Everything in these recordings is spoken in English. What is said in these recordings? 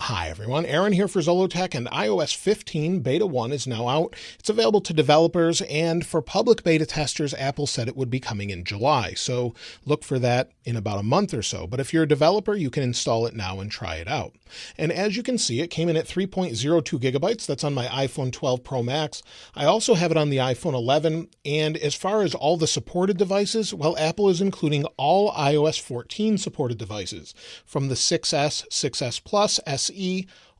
Hi everyone, Aaron here for Zollotech, and iOS 15 Beta 1 is now out. It's available to developers, and for public beta testers, Apple said it would be coming in July, so look for that in about a month or so. But if you're a developer, you can install it now and try it out. And as you can see, it came in at 3.02 gigabytes. That's on my iPhone 12 Pro Max. I also have it on the iPhone 11, and as far as all the supported devices, well, Apple is including all iOS 14 supported devices, from the 6S, 6S Plus, SE,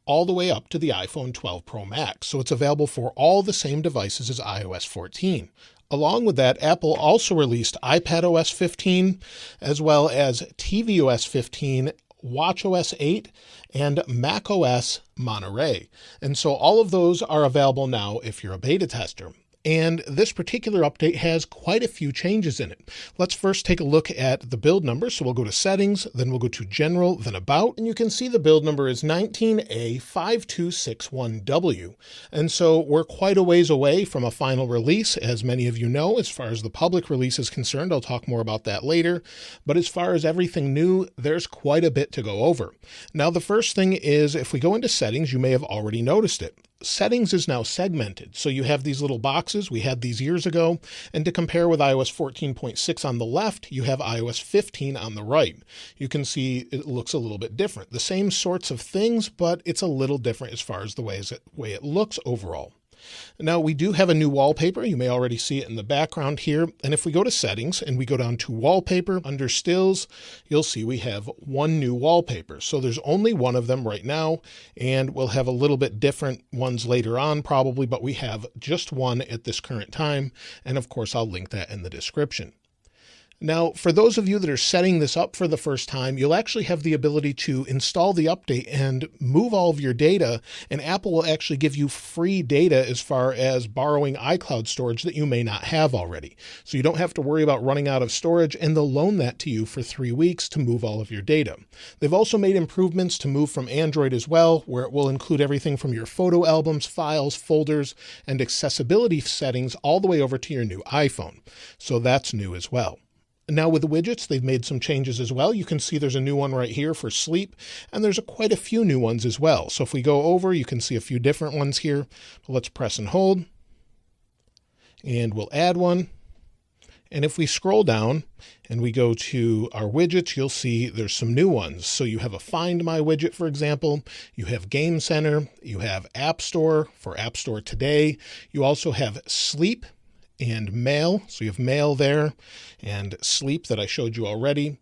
all the way up to the iPhone 12 Pro Max. So it's available for all the same devices as iOS 14. Along with that, Apple also released iPadOS 15, as well as tvOS 15, watchOS 8, and macOS Monterey. And so all of those are available now if you're a beta tester. And this particular update has quite a few changes in it. Let's first take a look at the build number. So we'll go to Settings, then we'll go to General, then About, and you can see the build number is 19A5261W. And so we're quite a ways away from a final release, as many of you know. As far as the public release is concerned, I'll talk more about that later. But as far as everything new, there's quite a bit to go over. Now, the first thing is, if we go into Settings, you may have already noticed it. Settings is now segmented. So you have these little boxes. We had these years ago. And to compare with iOS 14.6 on the left, you have iOS 15 on the right. You can see it looks a little bit different. The same sorts of things, but it's a little different as far as the way it looks overall. Now, we do have a new wallpaper. You may already see it in the background here. And if we go to Settings and we go down to Wallpaper, under Stills, you'll see we have one new wallpaper. So there's only one of them right now, and we'll have a little bit different ones later on probably, but we have just one at this current time. And of course, I'll link that in the description. Now, for those of you that are setting this up for the first time, you'll actually have the ability to install the update and move all of your data, and Apple will actually give you free data as far as borrowing iCloud storage that you may not have already. So you don't have to worry about running out of storage, and they'll loan that to you for 3 weeks to move all of your data. They've also made improvements to move from Android as well, where it will include everything from your photo albums, files, folders, and accessibility settings all the way over to your new iPhone. So that's new as well. Now with the widgets, they've made some changes as well. You can see there's a new one right here for sleep, and there's quite a few new ones as well. So if we go over, you can see a few different ones here. Let's press and hold, and we'll add one. And if we scroll down and we go to our widgets, you'll see there's some new ones. So you have a Find My widget, for example. You have Game Center. You have App Store for App Store Today. You also have Sleep and Mail. So you have Mail there, and Sleep that I showed you already,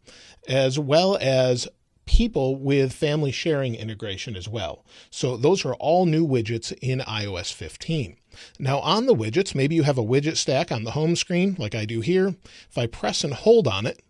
as well as People with family sharing integration as well. So those are all new widgets in iOS 15. Now on the widgets, maybe you have a widget stack on the home screen like I do here. If I press and hold on it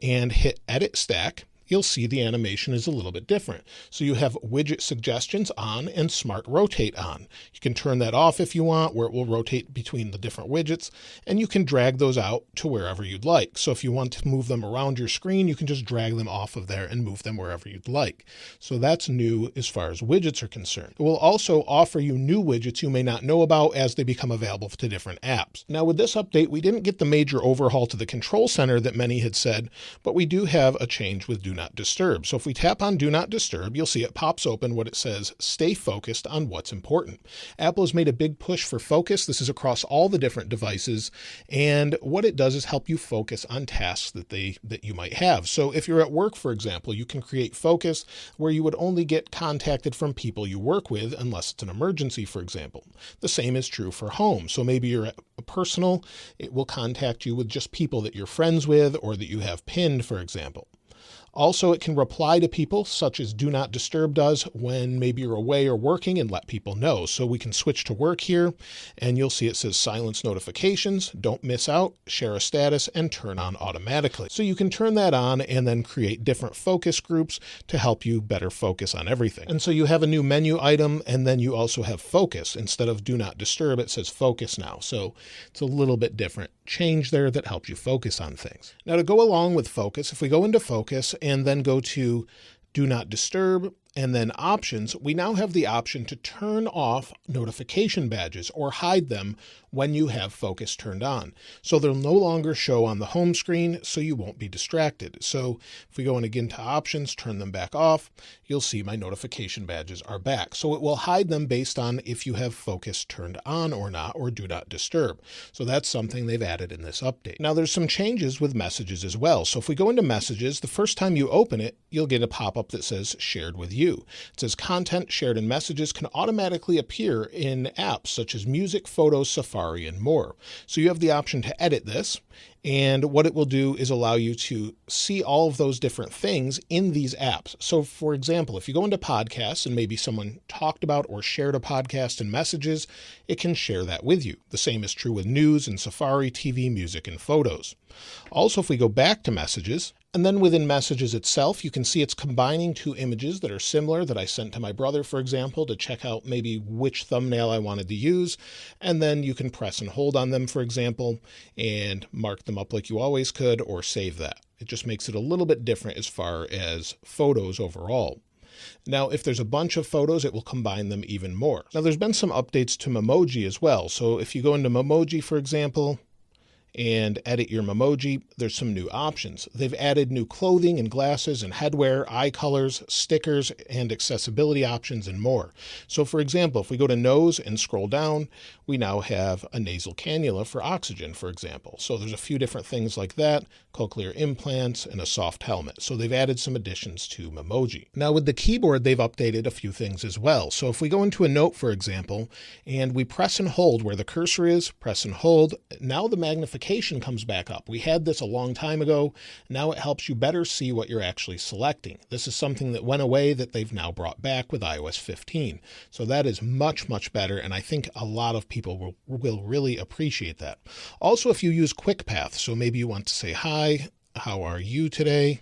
and hit Edit Stack, you'll see the animation is a little bit different. So you have widget suggestions on and smart rotate on. You can turn that off if you want, where it will rotate between the different widgets, and you can drag those out to wherever you'd like. So if you want to move them around your screen, you can just drag them off of there and move them wherever you'd like. So that's new as far as widgets are concerned. It will also offer you new widgets you may not know about as they become available to different apps. Now with this update, we didn't get the major overhaul to the control center that many had said, but we do have a change with Do Not Disturb. So if we tap on Do Not Disturb, you'll see it pops open what it says, Stay focused on what's important. Apple has made a big push for focus. This is across all the different devices. And what it does is help you focus on tasks that you might have. So if you're at work, for example, you can create focus where you would only get contacted from people you work with unless it's an emergency, for example. The same is true for home. So maybe you're at a personal, it will contact you with just people that you're friends with or that you have pinned, for example. Also, it can reply to people, such as Do Not Disturb does when maybe you're away or working, and let people know. So we can switch to work here, and you'll see it says silence notifications, don't miss out, share a status, and turn on automatically. So you can turn that on and then create different focus groups to help you better focus on everything. And so you have a new menu item, and then you also have focus. Instead of Do Not Disturb, it says focus now. So it's a little bit different change there that helps you focus on things. Now to go along with focus, if we go into focus and then go to Do Not Disturb, and then options, we now have the option to turn off notification badges or hide them when you have focus turned on. So they'll no longer show on the home screen, so you won't be distracted. So if we go in again to options, turn them back off, you'll see my notification badges are back. So it will hide them based on if you have focus turned on or not, or do not disturb. So that's something they've added in this update. Now there's some changes with messages as well. So if we go into messages, the first time you open it, you'll get a pop-up that says shared with you. It says content shared in messages can automatically appear in apps such as music, photos, Safari, and more. So you have the option to edit this, and what it will do is allow you to see all of those different things in these apps. So for example, if you go into podcasts and maybe someone talked about or shared a podcast in messages, it can share that with you. The same is true with news and Safari, TV, music, and photos. Also, if we go back to messages, and then within messages itself, you can see it's combining two images that are similar that I sent to my brother, for example, to check out maybe which thumbnail I wanted to use. And then you can press and hold on them, for example, and mark them up like you always could, or save that. It just makes it a little bit different as far as photos overall. Now, if there's a bunch of photos, it will combine them even more. Now, there's been some updates to Memoji as well. So if you go into Memoji, for example, and edit your Memoji, there's some new options. They've added new clothing and glasses and headwear, eye colors, stickers, and accessibility options and more. So for example, if we go to nose and scroll down, we now have a nasal cannula for oxygen, for example. So there's a few different things like that, cochlear implants, and a soft helmet. So they've added some additions to Memoji. Now with the keyboard, they've updated a few things as well. So if we go into a note, for example, and we press and hold where the cursor is, press and hold, now the magnification comes back up. We had this a long time ago. Now it helps you better see what you're actually selecting. This is something that went away that they've now brought back with iOS 15. So that is much, much better. And I think a lot of people will really appreciate that. Also, if you use Quick Path, so maybe you want to say, hi, how are you today?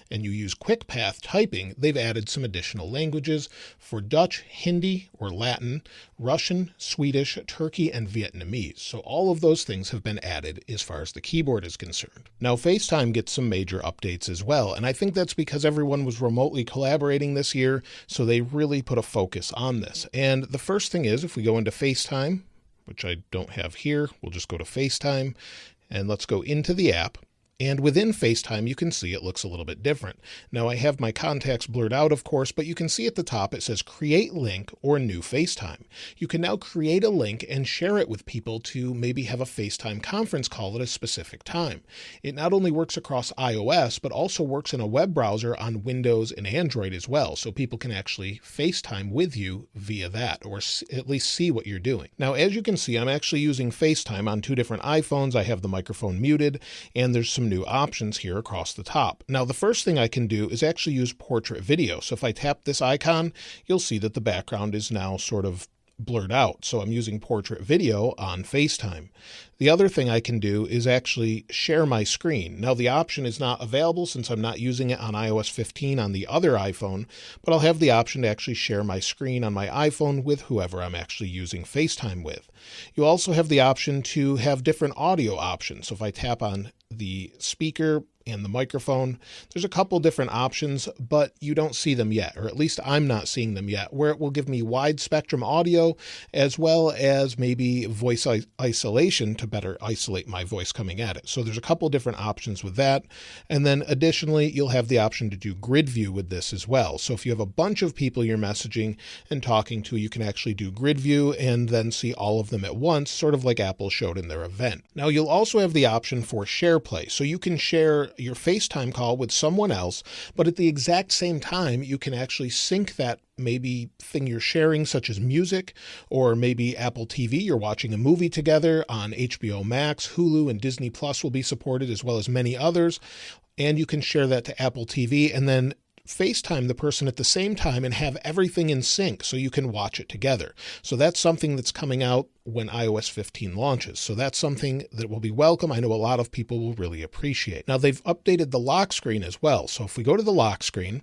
And you use Quick Path typing, they've added some additional languages for Dutch, Hindi or Latin, Russian, Swedish, Turkey, and Vietnamese. So all of those things have been added as far as the keyboard is concerned. Now FaceTime gets some major updates as well, and I think that's because everyone was remotely collaborating this year, so they really put a focus on this. And the first thing is, if we go into FaceTime, which I don't have here, we'll just go to FaceTime, and let's go into the app. And within FaceTime, you can see it looks a little bit different. Now I have my contacts blurred out, of course, but you can see at the top it says create link or new FaceTime. You can now create a link and share it with people to maybe have a FaceTime conference call at a specific time. It not only works across iOS, but also works in a web browser on Windows and Android as well. So people can actually FaceTime with you via that, or at least see what you're doing. Now, as you can see, I'm actually using FaceTime on two different iPhones. I have the microphone muted, and there's some new options here across the top. Now, the first thing I can do is actually use portrait video. So if I tap this icon, you'll see that the background is now sort of blurred out. So I'm using portrait video on FaceTime. The other thing I can do is actually share my screen. Now the option is not available since I'm not using it on iOS 15 on the other iPhone, but I'll have the option to actually share my screen on my iPhone with whoever I'm actually using FaceTime with. You also have the option to have different audio options. So if I tap on the speaker and the microphone, there's a couple different options, but you don't see them yet, or at least I'm not seeing them yet, where it will give me wide spectrum audio as well as maybe voice isolation to better isolate my voice coming at it. So there's a couple different options with that. And then additionally, you'll have the option to do grid view with this as well. So if you have a bunch of people you're messaging and talking to, you can actually do grid view and then see all of them at once, sort of like Apple showed in their event. Now you'll also have the option for SharePlay. So you can share your FaceTime call with someone else, but at the exact same time, you can actually sync that maybe thing you're sharing, such as music, or maybe Apple TV, you're watching a movie together on HBO Max, Hulu, and Disney Plus will be supported, as well as many others. And you can share that to Apple TV and then FaceTime the person at the same time and have everything in sync so you can watch it together. So that's something that's coming out when iOS 15 launches. So that's something that will be welcome. I know a lot of people will really appreciate. Now they've updated the lock screen as well. So if we go to the lock screen,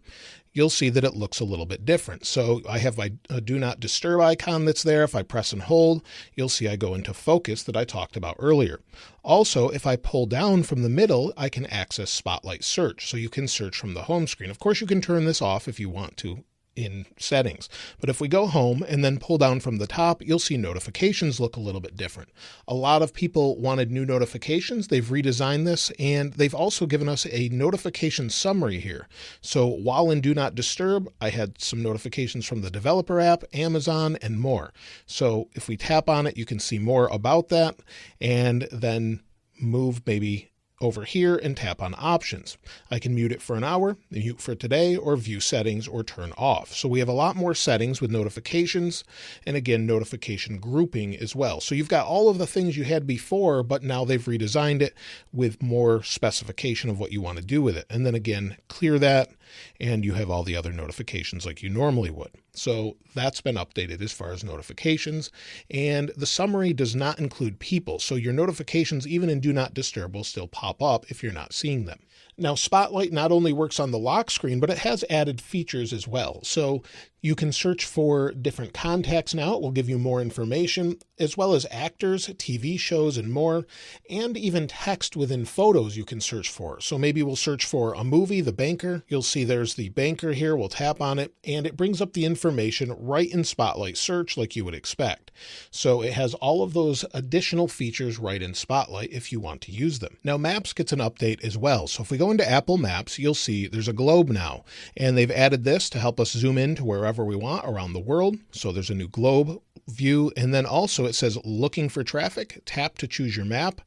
you'll see that it looks a little bit different. So I have my do not disturb icon that's there. If I press and hold, you'll see I go into focus that I talked about earlier. Also, if I pull down from the middle, I can access Spotlight Search. So you can search from the home screen. Of course, you can turn this off if you want to in settings. But if we go home and then pull down from the top, you'll see notifications look a little bit different. A lot of people wanted new notifications. They've redesigned this, and they've also given us a notification summary here. So while in Do Not Disturb, I had some notifications from the developer app, Amazon, and more. So if we tap on it, you can see more about that, and then move maybe over here and tap on options. I can mute it for an hour, mute for today, or view settings or turn off. So we have a lot more settings with notifications, and again, notification grouping as well. So you've got all of the things you had before, but now they've redesigned it with more specification of what you want to do with it. And then again, clear that, and you have all the other notifications like you normally would. So that's been updated as far as notifications, and the summary does not include people. So your notifications, even in Do Not Disturb, will still pop up if you're not seeing them. Now, Spotlight not only works on the lock screen, but it has added features as well. So you can search for different contacts now. It will give you more information, as well as actors, TV shows, and more, and even text within photos you can search for. So maybe we'll search for a movie, The Banker. You'll see there's the banker here. We'll tap on it, and it brings up the information right in Spotlight search like you would expect. So it has all of those additional features right in Spotlight if you want to use them. Now, Maps gets an update as well. So if we go into Apple Maps, you'll see there's a globe now, and they've added this to help us zoom in to wherever we want around the world. So there's a new globe view, and then also it says looking for traffic, tap to choose your map.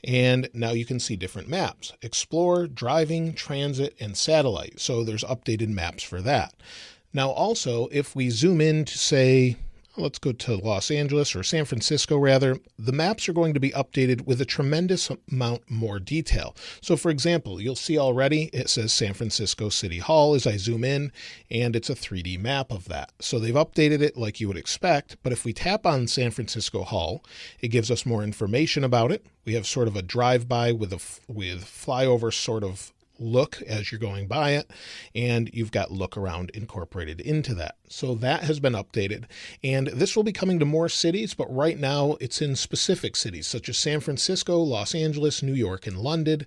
And now you can see different maps: explore, driving, transit, and satellite. So there's updated maps for that. Now also, if we zoom in to say, let's go to Los Angeles, or San Francisco rather, the maps are going to be updated with a tremendous amount more detail. So for example, you'll see already it says San Francisco City Hall as I zoom in, and it's a 3D map of that. So they've updated it like you would expect, but if we tap on San Francisco Hall, it gives us more information about it. We have sort of a drive-by with flyover sort of look as you're going by it, and you've got look around incorporated into that. So that has been updated, and this will be coming to more cities, but right now it's in specific cities such as San Francisco, Los Angeles, New York, and London,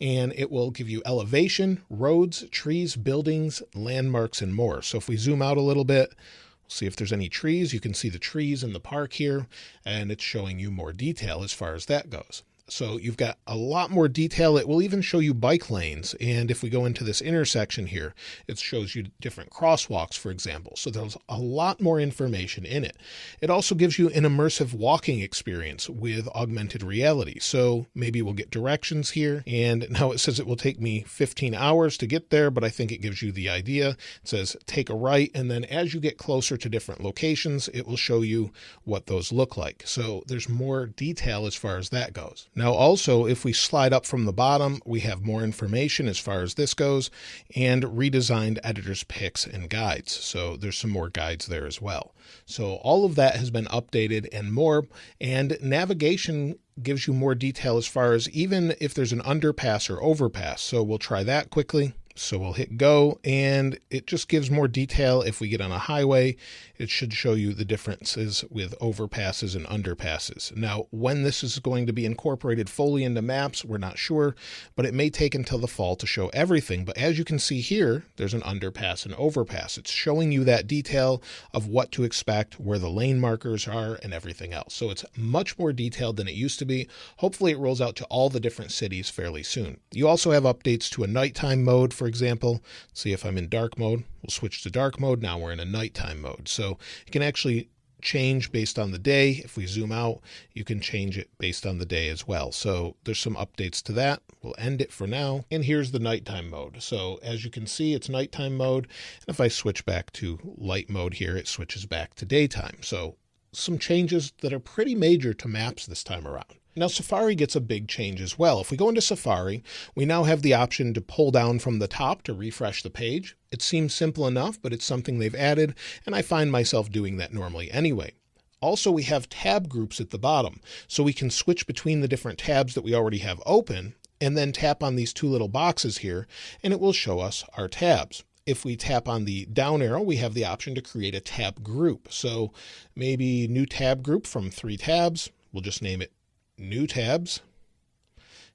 and it will give you elevation, roads, trees, buildings, landmarks, and more. So if we zoom out a little bit, see if there's any trees. You can see the trees in the park here, and it's showing you more detail as far as that goes. So you've got a lot more detail. It will even show you bike lanes. And if we go into this intersection here, it shows you different crosswalks, for example. So there's a lot more information in it. It also gives you an immersive walking experience with augmented reality. So maybe we'll get directions here. And now it says it will take me 15 hours to get there, but I think it gives you the idea. It says take a right. And then as you get closer to different locations, it will show you what those look like. So there's more detail as far as that goes. Now also, if we slide up from the bottom, we have more information as far as this goes, and redesigned editor's picks and guides. So there's some more guides there as well. So all of that has been updated and more, and navigation gives you more detail as far as even if there's an underpass or overpass. So we'll try that quickly. So we'll hit go, and it just gives more detail. If we get on a highway, it should show you the differences with overpasses and underpasses. Now, when this is going to be incorporated fully into maps, we're not sure, but it may take until the fall to show everything. But as you can see here, there's an underpass and overpass. It's showing you that detail of what to expect, where the lane markers are, and everything else. So it's much more detailed than it used to be. Hopefully it rolls out to all the different cities fairly soon. You also have updates to a nighttime mode, for example. See if I'm in dark mode. We'll switch to dark mode. Now we're in a nighttime mode. So you can actually change based on the day. If we zoom out, you can change it based on the day as well. So there's some updates to that. We'll end it for now. And here's the nighttime mode. So as you can see, it's nighttime mode. And if I switch back to light mode here, it switches back to daytime. So some changes that are pretty major to maps this time around. Now, Safari gets a big change as well. If we go into Safari, we now have the option to pull down from the top to refresh the page. It seems simple enough, but it's something they've added, and I find myself doing that normally anyway. Also, we have tab groups at the bottom, so we can switch between the different tabs that we already have open, and then tap on these two little boxes here, and it will show us our tabs. If we tap on the down arrow, we have the option to create a tab group. So maybe new tab group from 3 tabs. We'll just name it New Tabs.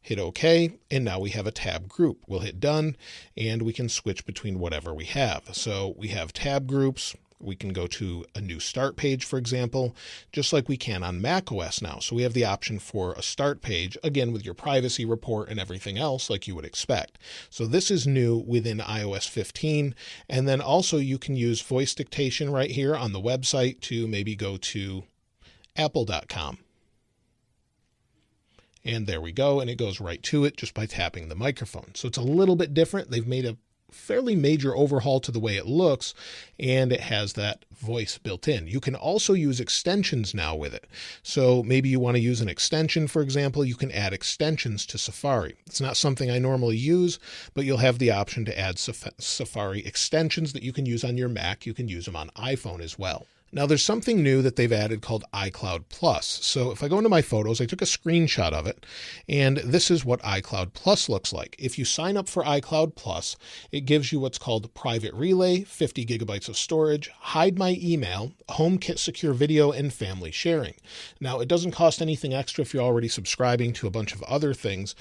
Hit OK, and now we have a tab group. We'll hit done, and we can switch between whatever we have. So we have tab groups. We can go to a new start page, for example, just like we can on macOS now. So we have the option for a start page, again, with your privacy report and everything else like you would expect. So this is new within iOS 15. And then also you can use voice dictation right here on the website to maybe go to apple.com. And there we go. And it goes right to it just by tapping the microphone. So it's a little bit different. They've made a fairly major overhaul to the way it looks, and it has that voice built in. You can also use extensions now with it. So maybe you want to use an extension, for example, you can add extensions to Safari. It's not something I normally use, but you'll have the option to add Safari extensions that you can use on your Mac. You can use them on iPhone as well. Now there's something new that they've added called iCloud Plus. So if I go into my photos, I took a screenshot of it, and this is what iCloud Plus looks like. If you sign up for iCloud Plus, it gives you what's called Private Relay, 50 gigabytes of storage, Hide My Email, HomeKit Secure Video, and Family Sharing. Now it doesn't cost anything extra if you're already subscribing to a bunch of other things.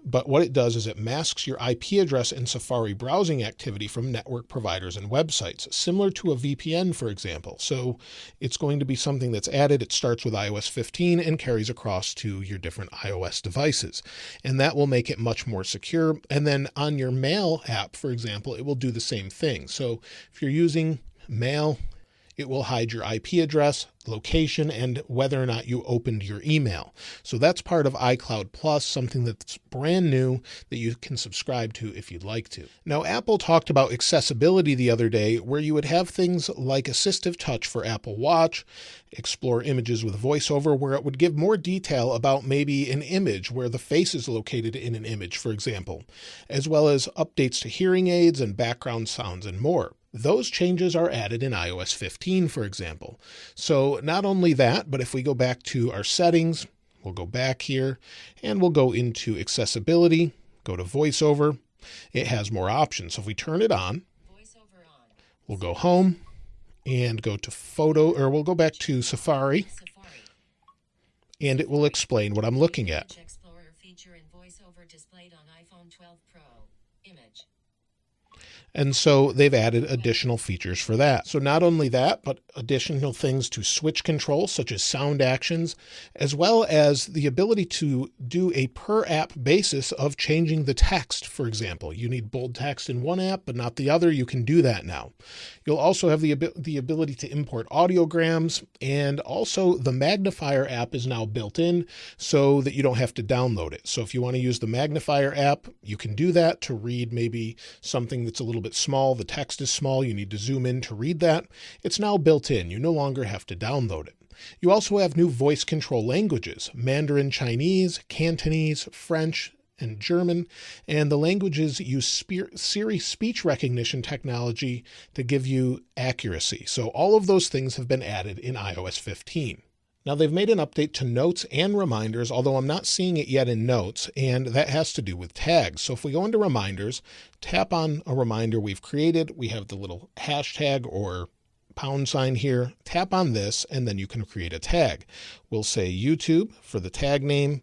But what it does is it masks your IP address and Safari browsing activity from network providers and websites, similar to a VPN, for example. So it's going to be something that's added. It starts with iOS 15 and carries across to your different iOS devices. And that will make it much more secure. And then on your Mail app, for example, it will do the same thing. So if you're using Mail, it will hide your IP address, location, and whether or not you opened your email. So that's part of iCloud Plus, something that's brand new that you can subscribe to if you'd like to. Now, Apple talked about accessibility the other day, where you would have things like Assistive Touch for Apple Watch, Explore Images with VoiceOver, where it would give more detail about maybe an image where the face is located in an image, for example, as well as updates to hearing aids and background sounds and more. Those changes are added in iOS 15, for example. So not only that, but if we go back to our settings, we'll go back here and we'll go into accessibility, go to VoiceOver. It has more options. So if we turn it on, we'll go home and go to photo, or we'll go back to Safari, and it will explain what I'm looking at. Explorer feature in VoiceOver displayed on iPhone 12 Pro. Image. And so they've added additional features for that. So not only that, but additional things to switch control, such as sound actions, as well as the ability to do a per app basis of changing the text. For example, you need bold text in one app, but not the other. You can do that now. You'll also have the ability to import audiograms, and also the magnifier app is now built in so that you don't have to download it. So if you want to use the magnifier app, you can do that to read maybe something that's a little bit small. The text is small. You need to zoom in to read that. It's now built in. You no longer have to download it. You also have new voice control languages: Mandarin Chinese, Cantonese, French, and German, and the languages use Siri speech recognition technology to give you accuracy. So all of those things have been added in iOS 15. Now they've made an update to Notes and Reminders, although I'm not seeing it yet in Notes, and that has to do with tags. So if we go into Reminders, tap on a reminder we've created, we have the little hashtag or pound sign here, tap on this, and then you can create a tag. We'll say YouTube for the tag name,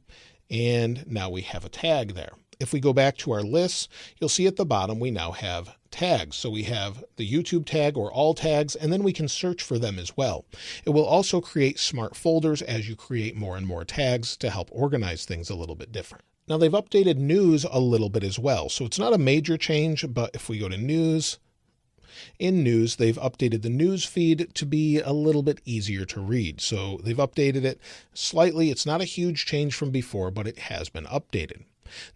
and now we have a tag there. If we go back to our lists, you'll see at the bottom we now have tags. So we have the YouTube tag or all tags, and then we can search for them as well. It will also create smart folders as you create more and more tags to help organize things a little bit different. Now they've updated news a little bit as well. So it's not a major change, but if we go to news, in news, they've updated the news feed to be a little bit easier to read. So they've updated it slightly. It's not a huge change from before, but it has been updated.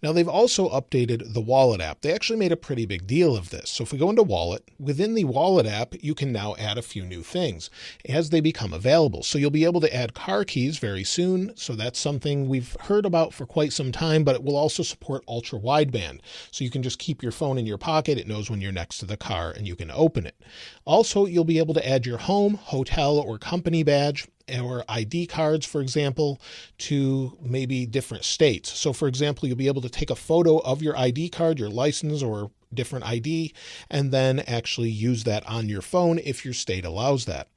Now they've also updated the Wallet app. They actually made a pretty big deal of this. So if we go into Wallet, within the Wallet app, you can now add a few new things as they become available. So you'll be able to add car keys very soon. So that's something we've heard about for quite some time, but it will also support ultra wideband. So you can just keep your phone in your pocket. It knows when you're next to the car and you can open it. Also, you'll be able to add your home, hotel, or company badge or ID cards, for example, to maybe different states. So for example, you'll be able to take a photo of your ID card, your license, or different ID, and then actually use that on your phone if your state allows that.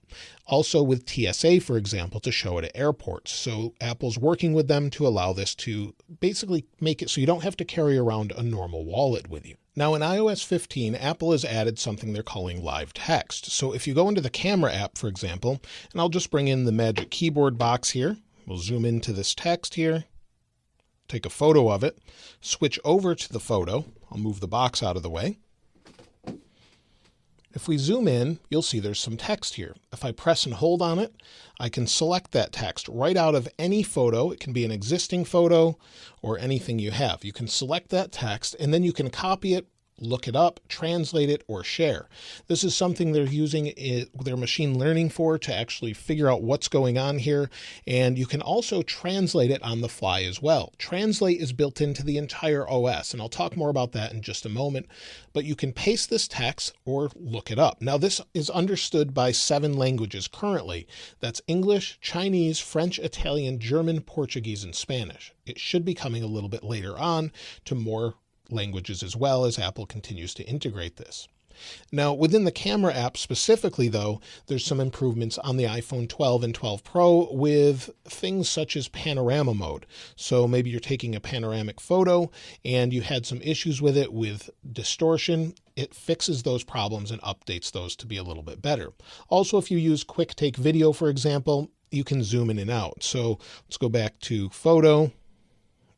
Also with TSA, for example, to show it at airports. So Apple's working with them to allow this to basically make it so you don't have to carry around a normal wallet with you. Now in iOS 15, Apple has added something they're calling live text. So if you go into the camera app, for example, and I'll just bring in the Magic Keyboard box here. We'll zoom into this text here, take a photo of it, switch over to the photo. I'll move the box out of the way. If we zoom in, you'll see there's some text here. If I press and hold on it, I can select that text right out of any photo. It can be an existing photo or anything you have. You can select that text and then you can copy it, look it up, translate it, or share. This is something they're using their machine learning for to actually figure out what's going on here. And you can also translate it on the fly as well. Translate is built into the entire OS, and I'll talk more about that in just a moment. But you can paste this text or look it up. Now, this is understood by 7 languages currently. That's English, Chinese, French, Italian, German, Portuguese, and Spanish. It should be coming a little bit later on to more languages as well as Apple continues to integrate this. Now, within the camera app specifically, though, there's some improvements on the iPhone 12 and 12 Pro with things such as panorama mode. So maybe you're taking a panoramic photo and you had some issues with it with distortion. It fixes those problems and updates those to be a little bit better. Also, if you use Quick Take Video, for example, you can zoom in and out. So let's go back to photo.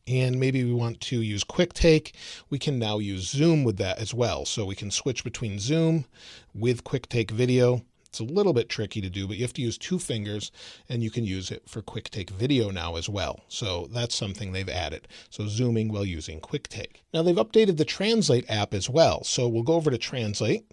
And maybe we want to use Quick Take. We can now use Zoom with that as well. So we can switch between Zoom with Quick Take Video. It's a little bit tricky to do, but you have to use 2 fingers and you can use it for Quick Take Video now as well. So that's something they've added. So zooming while using Quick Take. Now they've updated the Translate app as well. So we'll go over to Translate.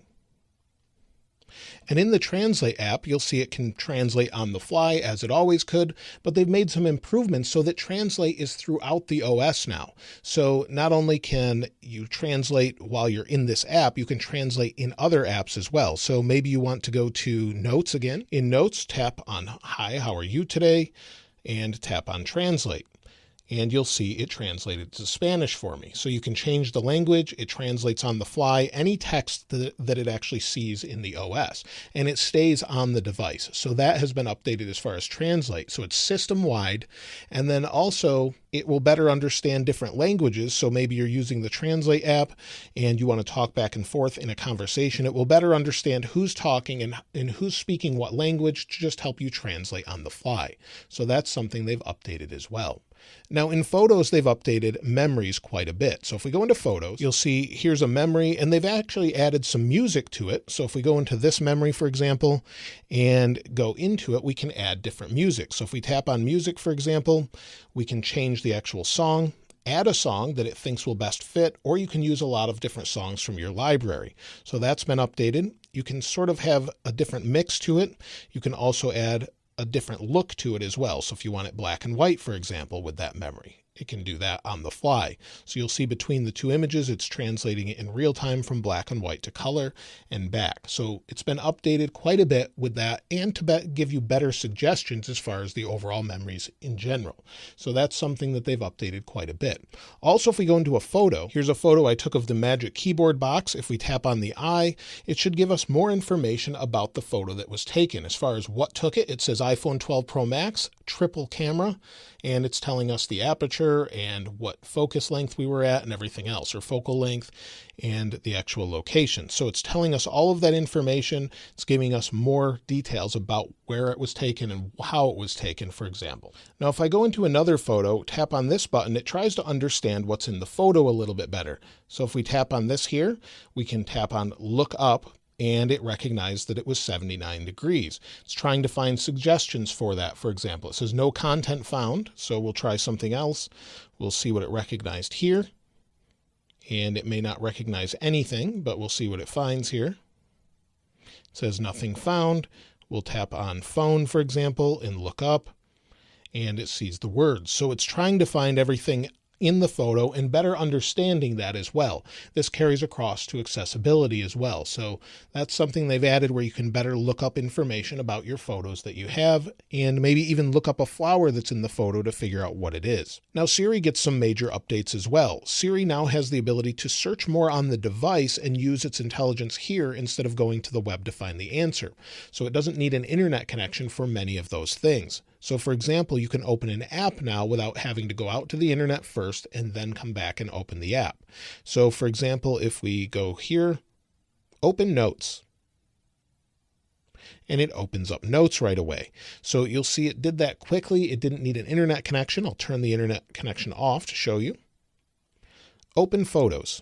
And in the Translate app, you'll see it can translate on the fly as it always could, but they've made some improvements so that Translate is throughout the OS now. So not only can you translate while you're in this app, you can translate in other apps as well. So maybe you want to go to Notes again. In Notes, tap on Hi, how are you today? And tap on Translate. And you'll see it translated to Spanish for me. So you can change the language. It translates on the fly, any text that it actually sees in the OS, and it stays on the device. So that has been updated as far as Translate. So it's system-wide, and then also it will better understand different languages. So maybe you're using the Translate app and you want to talk back and forth in a conversation. It will better understand who's talking and who's speaking what language to just help you translate on the fly. So that's something they've updated as well. Now in Photos, they've updated memories quite a bit. So if we go into Photos, you'll see here's a memory, and they've actually added some music to it. So if we go into this memory, for example, and go into it, we can add different music. So if we tap on music, for example, we can change the actual song, add a song that it thinks will best fit, or you can use a lot of different songs from your library. So that's been updated. You can sort of have a different mix to it. You can also add a different look to it as well. So if you want it black and white, for example, with that memory, it can do that on the fly. So you'll see between the 2 images, it's translating it in real time from black and white to color and back. So it's been updated quite a bit with that, and to give you better suggestions as far as the overall memories in general. So that's something that they've updated quite a bit. Also, if we go into a photo, here's a photo I took of the Magic Keyboard box. If we tap on the eye, it should give us more information about the photo that was taken. As far as what took it, it says iPhone 12 Pro Max, triple camera, and it's telling us the aperture and what focus length we were at and everything else, or focal length and the actual location. So it's telling us all of that information. It's giving us more details about where it was taken and how it was taken, for example. Now, if I go into another photo, tap on this button, it tries to understand what's in the photo a little bit better. So if we tap on this here, we can tap on Look Up, and it recognized that it was 79 degrees. It's trying to find suggestions for that, for example. It says no content found, so we'll try something else. We'll see what it recognized here. And it may not recognize anything, but we'll see what it finds here. It says nothing found. We'll tap on phone, for example, and look up, and it sees the words. So it's trying to find everything in the photo and better understanding that as well. This carries across to accessibility as well. So that's something they've added where you can better look up information about your photos that you have and maybe even look up a flower that's in the photo to figure out what it is. Now Siri gets some major updates as well. Siri now has the ability to search more on the device and use its intelligence here instead of going to the web to find the answer. So it doesn't need an internet connection for many of those things. So for example, you can open an app now without having to go out to the internet first and then come back and open the app. So for example, if we go here, open Notes, and it opens up Notes right away. So you'll see it did that quickly. It didn't need an internet connection. I'll turn the internet connection off to show you. Open Photos.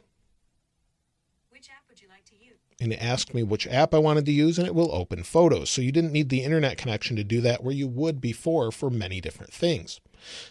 And it asked me which app I wanted to use, and it will open Photos. So you didn't need the internet connection to do that where you would before for many different things.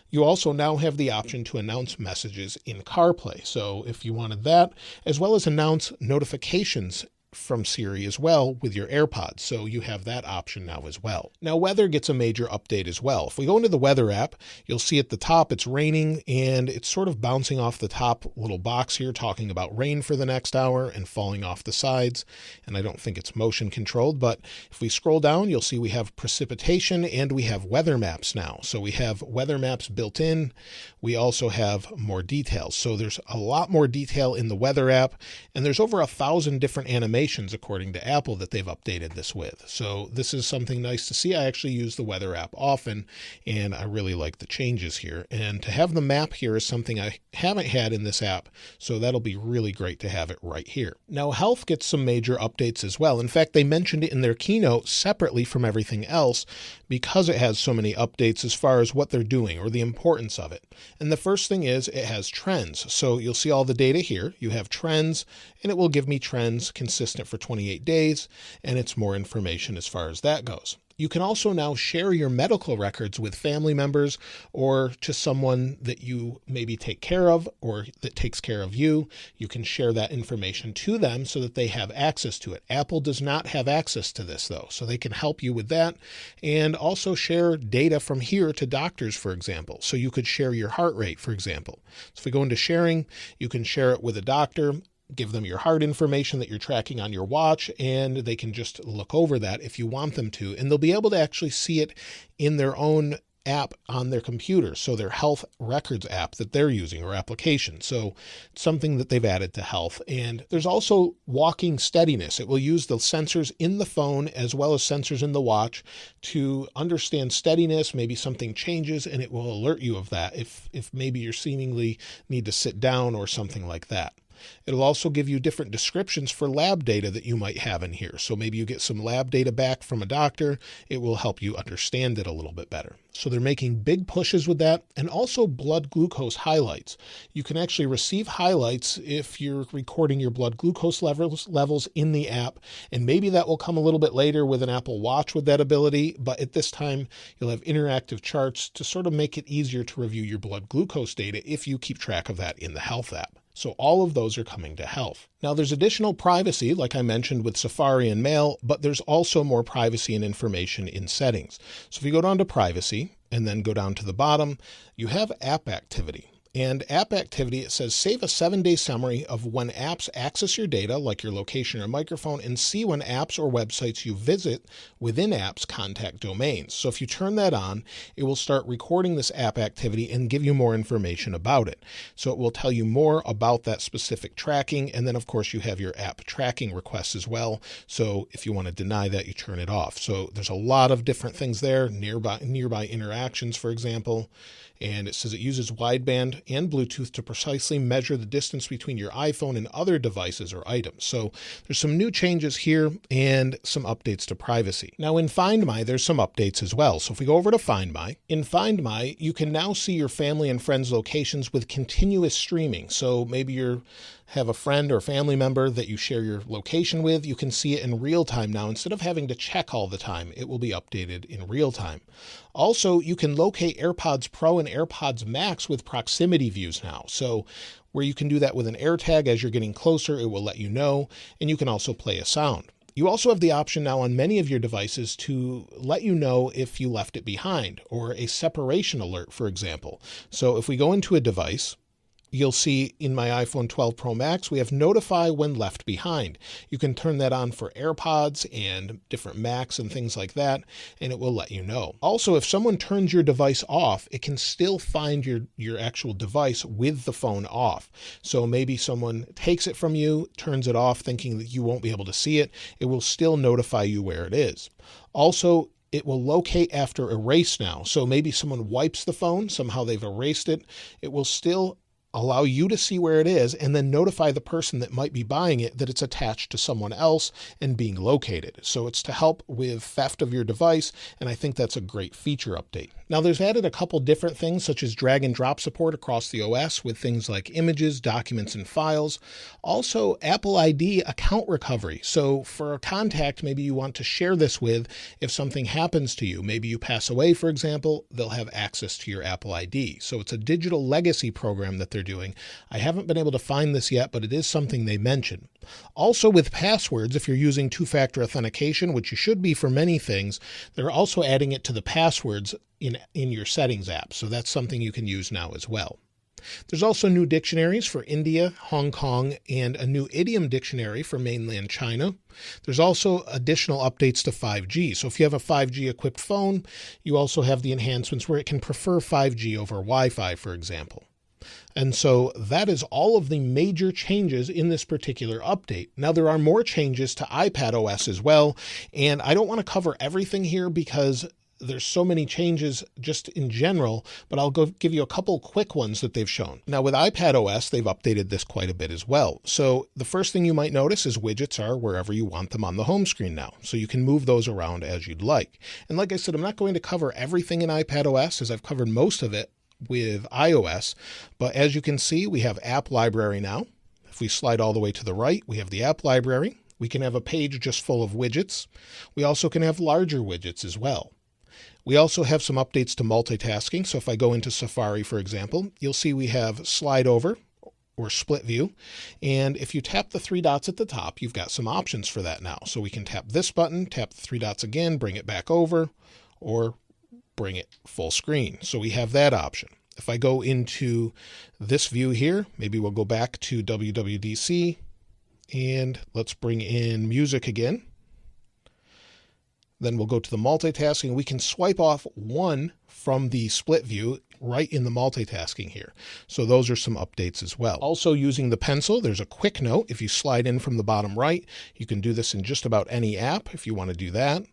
You also now have the option to announce messages in CarPlay. So if you wanted that, as well as announce notifications from Siri as well with your AirPods. So you have that option now as well. Now weather gets a major update as well. If we go into the weather app, you'll see at the top it's raining and it's sort of bouncing off the top little box here talking about rain for the next hour and falling off the sides. And I don't think it's motion controlled, but if we scroll down, you'll see we have precipitation and we have weather maps now. So we have weather maps built in. We also have more details. So there's a lot more detail in the weather app, and there's over 1,000 different animations according to Apple that they've updated this with. So this is something nice to see. I actually use the weather app often, and I really like the changes here. And to have the map here is something I haven't had in this app, so that'll be really great to have it right here. Now health gets some major updates as well. In fact, they mentioned it in their keynote separately from everything else because it has so many updates as far as what they're doing or the importance of it. And the first thing is it has trends. So you'll see all the data here. You have trends, and it will give me trends consistent for 28 days, and it's more information as far as that goes. You can also now share your medical records with family members or to someone that you maybe take care of or that takes care of you. You can share that information to them so that they have access to it. Apple does not have access to this though, so they can help you with that and also share data from here to doctors, for example. So you could share your heart rate, for example. So if we go into sharing, you can share it with a doctor, give them your heart information that you're tracking on your watch, and they can just look over that if you want them to. And they'll be able to actually see it in their own app on their computer. So their health records app that they're using or application. So something that they've added to health. And there's also walking steadiness. It will use the sensors in the phone as well as sensors in the watch to understand steadiness. Maybe something changes and it will alert you of that if maybe you're seemingly need to sit down or something like that. It'll also give you different descriptions for lab data that you might have in here. So maybe you get some lab data back from a doctor. It will help you understand it a little bit better. So they're making big pushes with that, and also blood glucose highlights. You can actually receive highlights if you're recording your blood glucose levels in the app, and maybe that will come a little bit later with an Apple Watch with that ability, but at this time you'll have interactive charts to sort of make it easier to review your blood glucose data if you keep track of that in the Health app. So all of those are coming to Health. Now there's additional privacy, like I mentioned with Safari and Mail, but there's also more privacy and information in settings. So if you go down to privacy and then go down to the bottom, you have app activity. And app activity, it says save a 7-day summary of when apps access your data, like your location or microphone, and see when apps or websites you visit within apps contact domains. So if you turn that on, it will start recording this app activity and give you more information about it. So it will tell you more about that specific tracking. And then of course you have your app tracking requests as well. So if you want to deny that, you turn it off. So there's a lot of different things there, nearby interactions, for example. And it says it uses wideband and Bluetooth to precisely measure the distance between your iPhone and other devices or items. So there's some new changes here and some updates to privacy. Now in Find My, there's some updates as well. So if we go over to Find My, in Find My, you can now see your family and friends' locations with continuous streaming. So maybe you have a friend or family member that you share your location with. You can see it in real time now. Instead of having to check all the time, it will be updated in real time. Also, you can locate AirPods Pro and AirPods Max with proximity views now. So where you can do that with an AirTag as you're getting closer, it will let you know, and you can also play a sound. You also have the option now on many of your devices to let you know if you left it behind, or a separation alert, for example. So if we go into a device you'll see in my iPhone 12 Pro Max, we have notify when left behind. You can turn that on for AirPods and different Macs and things like that, and it will let you know. Also, if someone turns your device off, it can still find your actual device with the phone off. So maybe someone takes it from you, turns it off thinking that you won't be able to see it. It will still notify you where it is. Also, it will locate after erase now. So maybe someone wipes the phone, somehow they've erased it. It will still allow you to see where it is and then notify the person that might be buying it that it's attached to someone else and being located. So it's to help with theft of your device, and I think that's a great feature update. Now, there's added a couple different things such as drag and drop support across the OS with things like images, documents, and files. Also, Apple ID account recovery. So for a contact, maybe you want to share this with if something happens to you. Maybe you pass away, for example, they'll have access to your Apple ID. So it's a digital legacy program that they're doing. I haven't been able to find this yet, but it is something they mention. Also with passwords, if you're using two-factor authentication, which you should be for many things, they're also adding it to the passwords in your settings app. So that's something you can use now as well. There's also new dictionaries for India, Hong Kong, and a new idiom dictionary for mainland China. There's also additional updates to 5G. So if you have a 5G equipped phone, you also have the enhancements where it can prefer 5G over Wi-Fi, for example. And so that is all of the major changes in this particular update. Now, there are more changes to iPadOS as well, and I don't want to cover everything here because there's so many changes just in general, but I'll give you a couple quick ones that they've shown. Now, with iPadOS, they've updated this quite a bit as well. So the first thing you might notice is widgets are wherever you want them on the home screen now. So you can move those around as you'd like. And like I said, I'm not going to cover everything in iPadOS as I've covered most of it with iOS, but as you can see, we have App Library now. If we slide all the way to the right, we have the App Library. We can have a page just full of widgets. We also can have larger widgets as well. We also have some updates to multitasking. So if I go into Safari, for example, you'll see we have slide over or split view. And if you tap the three dots at the top, you've got some options for that now. So we can tap this button, tap the three dots again, bring it back over, or bring it full screen. So we have that option. If I go into this view here, maybe we'll go back to WWDC and let's bring in music again. Then we'll go to the multitasking. We can swipe off one from the split view right in the multitasking here. So those are some updates as well. Also using the pencil, there's a quick note. If you slide in from the bottom right, you can do this in just about any app if you want to do that.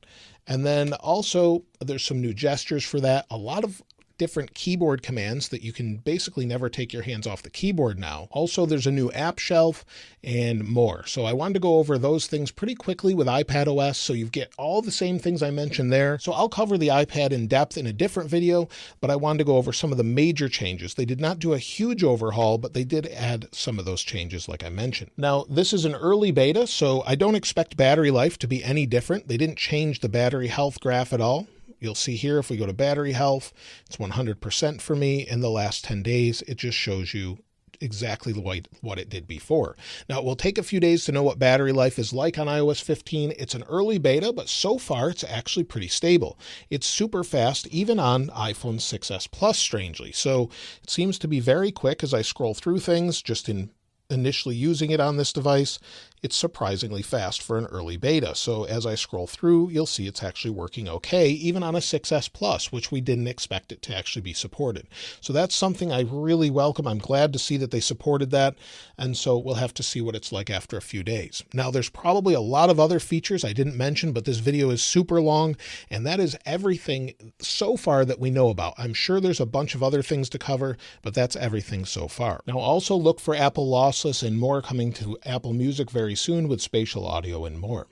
And then also there's some new gestures for that. A lot of different keyboard commands that you can basically never take your hands off the keyboard now. Also, there's a new app shelf and more. So I wanted to go over those things pretty quickly with iPadOS. So you get all the same things I mentioned there. So I'll cover the iPad in depth in a different video, but I wanted to go over some of the major changes. They did not do a huge overhaul, but they did add some of those changes like I mentioned. Now, this is an early beta, so I don't expect battery life to be any different. They didn't change the battery health graph at all. You'll see here, if we go to battery health, it's 100% for me. In the last 10 days, it just shows you exactly what it did before. Now, it will take a few days to know what battery life is like on iOS 15. It's an early beta, but so far it's actually pretty stable. It's super fast, even on iPhone 6s Plus, strangely. So it seems to be very quick as I scroll through things just in initially using it on this device. It's surprisingly fast for an early beta. So as I scroll through, you'll see it's actually working okay, even on a 6S Plus, which we didn't expect it to actually be supported. So that's something I really welcome. I'm glad to see that they supported that. And so we'll have to see what it's like after a few days. Now, there's probably a lot of other features I didn't mention, but this video is super long, and that is everything so far that we know about. I'm sure there's a bunch of other things to cover, but that's everything so far. Now, also look for Apple Lossless and more coming to Apple Music very soon with spatial audio and more.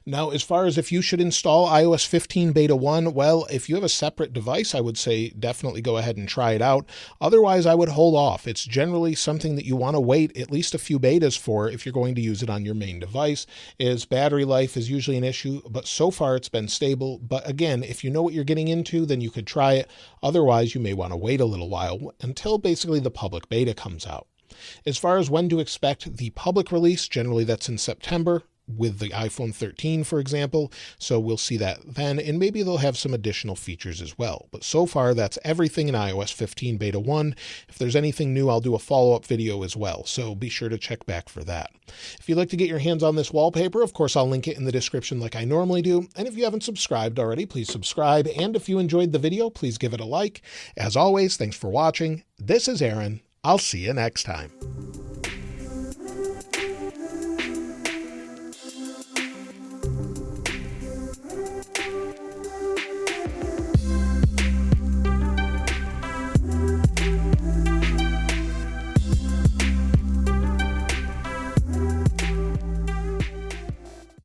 Now, as far as if you should install iOS 15 Beta 1, well, if you have a separate device, I would say definitely go ahead and try it out. Otherwise, I would hold off. It's generally something that you want to wait at least a few betas for if you're going to use it on your main device, as battery life is usually an issue, but so far it's been stable. But again, if you know what you're getting into, then you could try it. Otherwise, you may want to wait a little while until basically the public beta comes out. As far as when to expect the public release, generally that's in September. with the iPhone 13, for example. So we'll see that then, and maybe they'll have some additional features as well. But so far, that's everything in iOS 15 Beta 1. If there's anything new, I'll do a follow-up video as well, so be sure to check back for that. If you'd like to get your hands on this wallpaper, of course, I'll link it in the description like I normally do. And if you haven't subscribed already, please subscribe. And if you enjoyed the video, please give it a like. As always, thanks for watching. This is Aaron. I'll see you next time.